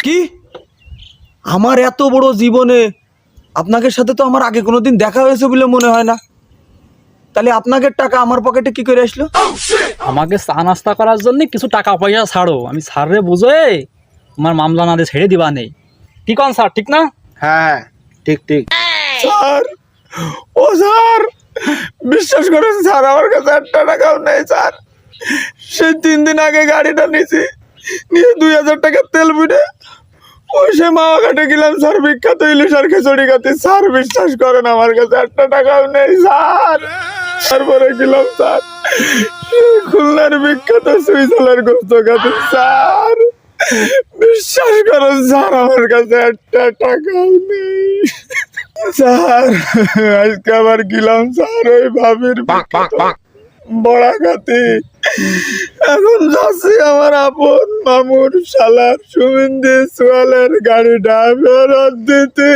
কি আমার এত বড় জীবনে আপনাদের সাথে তো আমার আগে কোনোদিন দেখা হয়েছে বলে মনে হয় না। তাহলে আপনাদের টাকা আমার পকেটে কি করে আসলো? আমাকে চা নাস্তা করার জন্য কিছু টাকা পয়সা ছাড়ো, আমি স্যাররে বুঝে আমার মামলা না দিয়ে ছেড়ে দিবা নেই। কি কন স্যার, ঠিক না? হ্যাঁ ঠিক ঠিক। স্যার, ও স্যার, বিশ্বাস করেন স্যার, আমার কাছে 1 টাকাও নেই স্যার। সেই 3 দিন আগে গাড়িটা নিয়েছি, নিয়ে 2000 টাকা তেল বুঝে ওই সে মাওয়া ঘাটে গেলাম স্যার, বিখ্যাত ইলিশ আর খিচুড়ি খাতে। স্যার বিশ্বাস করেন আমার কাছে 1 টাকাও নেই স্যার। তারপরে গেলাম স্যার খুলনার বিখ্যাত সুইসালার গোস্ত খাতে। স্যার বিশ্বাস করেন স্যার, আমার কাছে 1 টাকাও নেই স্যার। আজকে আবার গেলাম স্যার ওই ভাবির বড়া খাতে। এখন যাচ্ছি আমার আপন মামুর শালার সুমিন্দি সোয়ালের গাড়িটা ফেরত দিতে।